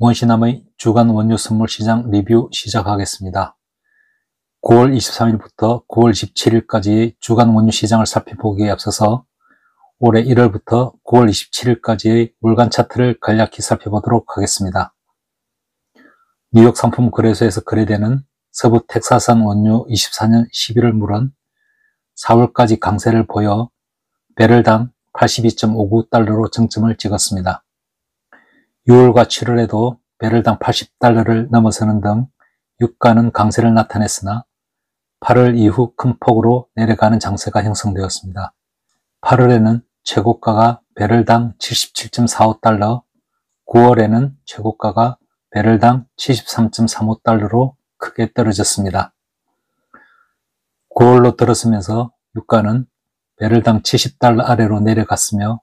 원시남의 주간 원유 선물 시장 리뷰 시작하겠습니다. 9월 23일부터 9월 17일까지의 주간 원유 시장을 살펴보기에 앞서서 올해 1월부터 9월 27일까지의 월간 차트를 간략히 살펴보도록 하겠습니다. 뉴욕 상품 거래소에서 거래되는 서부 텍사스산 원유 24년 11월 물은 4월까지 강세를 보여 배럴당 82.59달러로 정점을 찍었습니다. 6월과 7월에도 배럴당 80달러를 넘어서는 등 유가는 강세를 나타냈으나 8월 이후 큰 폭으로 내려가는 장세가 형성되었습니다. 8월에는 최고가가 배럴당 77.45달러, 9월에는 최고가가 배럴당 73.35달러로 크게 떨어졌습니다. 9월로 들어서면서 유가는 배럴당 70달러 아래로 내려갔으며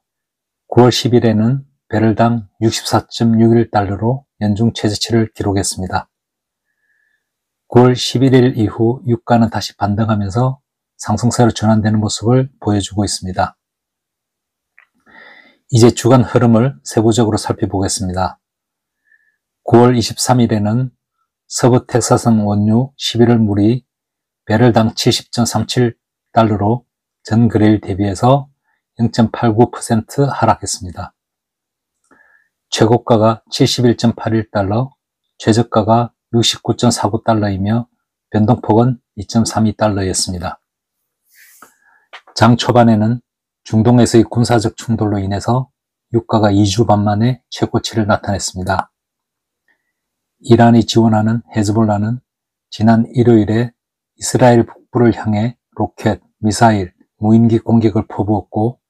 9월 10일에는 배럴당 64.61달러로 연중 최저치를 기록했습니다. 9월 11일 이후 유가는 다시 반등하면서 상승세로 전환되는 모습을 보여주고 있습니다. 이제 주간 흐름을 세부적으로 살펴보겠습니다. 9월 23일에는 서부 텍사스산 원유 11월 물이 배럴당 70.37달러로 전 거래일 대비해서 0.89% 하락했습니다. 최고가가 71.81달러, 최저가가 69.49달러이며 변동폭은 2.32달러였습니다. 장 초반에는 중동에서의 군사적 충돌로 인해서 유가가 2주 반 만에 최고치를 나타냈습니다. 이란이 지원하는 헤즈볼라는 지난 일요일에 이스라엘 북부를 향해 로켓, 미사일, 무인기 공격을 퍼부었고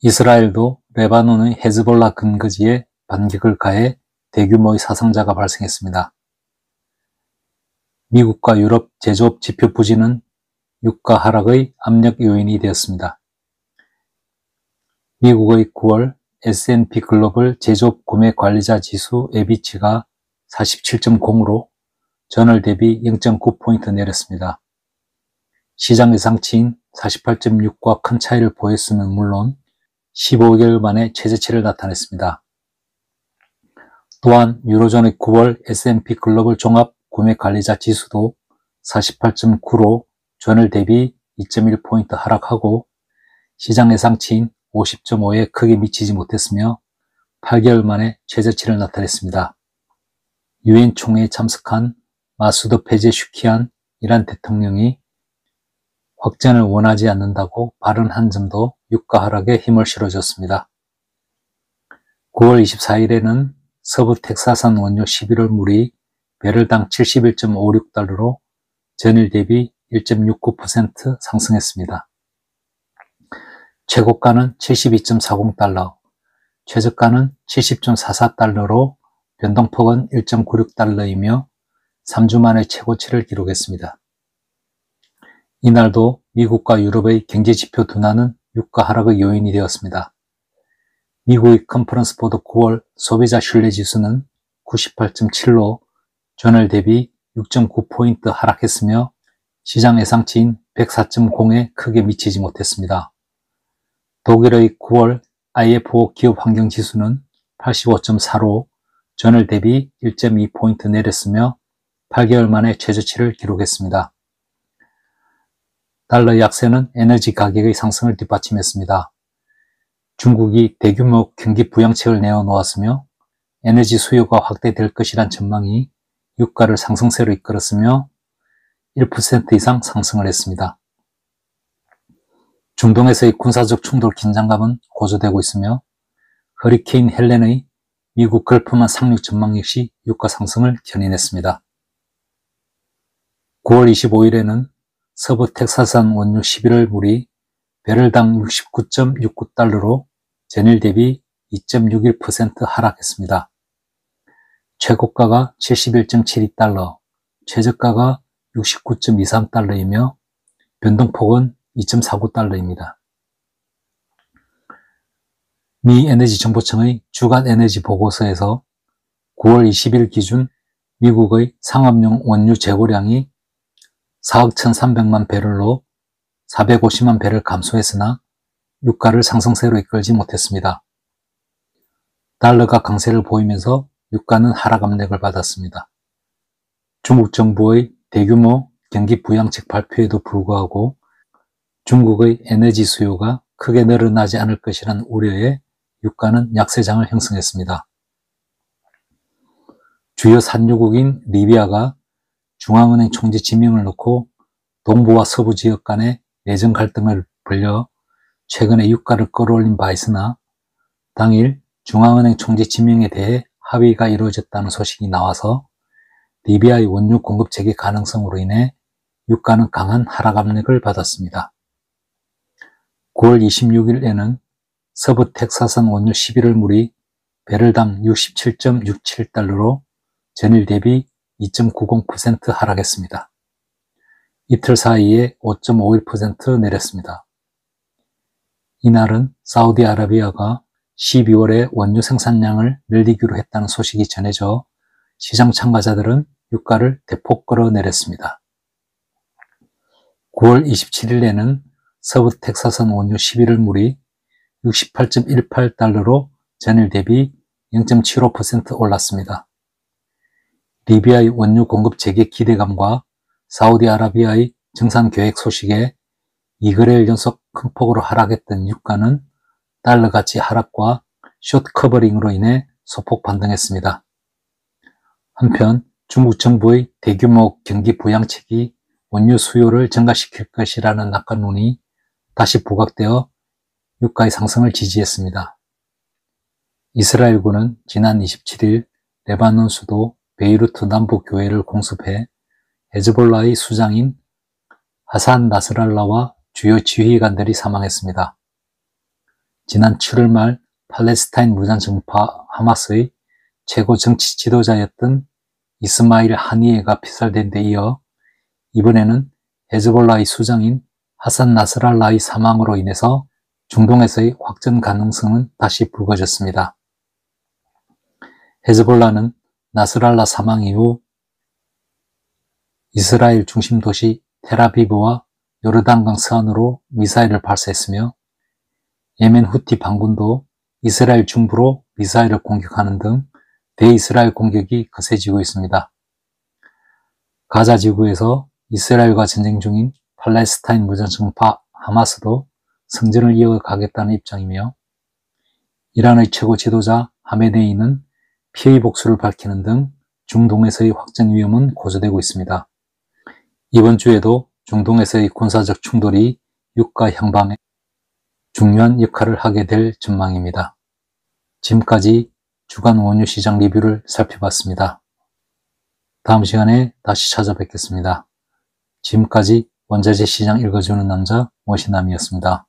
이스라엘도 레바논의 헤즈볼라 근거지에 반격을 가해 대규모의 사상자가 발생했습니다. 미국과 유럽 제조업 지표 부진은 유가 하락의 압력 요인이 되었습니다. 미국의 9월 S&P 글로벌 제조업 구매 관리자 지수 AB치가 47.0으로 전월 대비 0.9포인트 내렸습니다. 시장 예상치인 48.6과 큰 차이를 보였으면 물론 15개월 만에 최저치를 나타냈습니다. 또한 유로존의 9월 S&P 글로벌 종합 구매 관리자 지수도 48.9로 전월 대비 2.1포인트 하락하고 시장 예상치인 50.5에 크게 미치지 못했으며 8개월 만에 최저치를 나타냈습니다. 유엔 총회에 참석한 마수드 페제슈키안 이란 대통령이 확전을 원하지 않는다고 발언한 점도 유가 하락에 힘을 실어줬습니다. 9월 24일에는 서부 텍사스산 원유 11월 물이 배럴당 71.56달러로 전일 대비 1.69% 상승했습니다. 최고가는 72.40달러, 최저가는 70.44달러로 변동폭은 1.96달러이며 3주 만에 최고치를 기록했습니다. 이날도 미국과 유럽의 경제지표 둔화는 유가 하락의 요인이 되었습니다. 미국의 컨퍼런스 보드 9월 소비자 신뢰지수는 98.7로 전월 대비 6.9포인트 하락했으며 시장 예상치인 104.0에 크게 미치지 못했습니다. 독일의 9월 IFO 기업 환경지수는 85.4로 전월 대비 1.2포인트 내렸으며 8개월 만에 최저치를 기록했습니다. 달러 약세는 에너지 가격의 상승을 뒷받침했습니다. 중국이 대규모 경기 부양책을 내어놓았으며 에너지 수요가 확대될 것이란 전망이 유가를 상승세로 이끌었으며 1% 이상 상승을 했습니다. 중동에서의 군사적 충돌 긴장감은 고조되고 있으며 허리케인 헬렌의 미국 걸프만 상륙 전망 역시 유가 상승을 견인했습니다. 9월 25일에는 서부 텍사스산 원유 11월 물이 배럴당 69.69달러로 전일 대비 2.61% 하락했습니다. 최고가가 71.72달러, 최저가가 69.23달러이며 변동폭은 2.49달러입니다. 미 에너지정보청의 주간 에너지 보고서에서 9월 20일 기준 미국의 상업용 원유 재고량이 4억 1,300만 배럴로 450만 배럴 감소했으나 유가를 상승세로 이끌지 못했습니다. 달러가 강세를 보이면서 유가는 하락 압력을 받았습니다. 중국 정부의 대규모 경기 부양책 발표에도 불구하고 중국의 에너지 수요가 크게 늘어나지 않을 것이라는 우려에 유가는 약세장을 형성했습니다. 주요 산유국인 리비아가 중앙은행 총재 지명을 놓고 동부와 서부 지역 간의 내정 갈등을 벌여 최근에 유가를 끌어올린 바 있으나 당일 중앙은행 총재 지명에 대해 합의가 이루어졌다는 소식이 나와서 리비아의 원유 공급 재개 가능성으로 인해 유가는 강한 하락 압력을 받았습니다. 9월 26일에는 서부 텍사스산 원유 11월물이 배럴당 67.67달러로 전일 대비 2.90% 하락했습니다. 이틀 사이에 5.51% 내렸습니다. 이날은 사우디아라비아가 12월에 원유 생산량을 늘리기로 했다는 소식이 전해져 시장 참가자들은 유가를 대폭 끌어내렸습니다. 9월 27일에는 서부 텍사스산 원유 11월물이 68.18달러로 전일 대비 0.75% 올랐습니다. 리비아의 원유 공급 재개 기대감과 사우디아라비아의 정산 계획 소식에 2거래일 연속 큰 폭으로 하락했던 유가는 달러 가치 하락과 숏 커버링으로 인해 소폭 반등했습니다. 한편 중국 정부의 대규모 경기 부양책이 원유 수요를 증가시킬 것이라는 낙관론이 다시 부각되어 유가의 상승을 지지했습니다. 이스라엘군은 지난 27일 레바논 수도 베이루트 남부 교회를 공습해 헤즈볼라의 수장인 하산 나스랄라와 주요 지휘관들이 사망했습니다. 지난 7월 말 팔레스타인 무장정파 하마스의 최고 정치 지도자였던 이스마일 하니에가 피살된 데 이어 이번에는 헤즈볼라의 수장인 하산 나스랄라의 사망으로 인해서 중동에서의 확전 가능성은 다시 불거졌습니다. 헤즈볼라는 나스랄라 사망 이후 이스라엘 중심 도시 텔아비브와 요르단강 서안으로 미사일을 발사했으며 예멘 후티 반군도 이스라엘 중부로 미사일을 공격하는 등 대이스라엘 공격이 거세지고 있습니다. 가자 지구에서 이스라엘과 전쟁 중인 팔레스타인 무장정파 하마스도 성전을 이어가겠다는 입장이며 이란의 최고 지도자 하메네이는 피의 복수를 밝히는 등 중동에서의 확전 위험은 고조되고 있습니다. 이번 주에도 중동에서의 군사적 충돌이 유가 향방에 중요한 역할을 하게 될 전망입니다. 지금까지 주간 원유 시장 리뷰를 살펴봤습니다. 다음 시간에 다시 찾아뵙겠습니다. 지금까지 원자재 시장 읽어주는 남자 모신남이었습니다.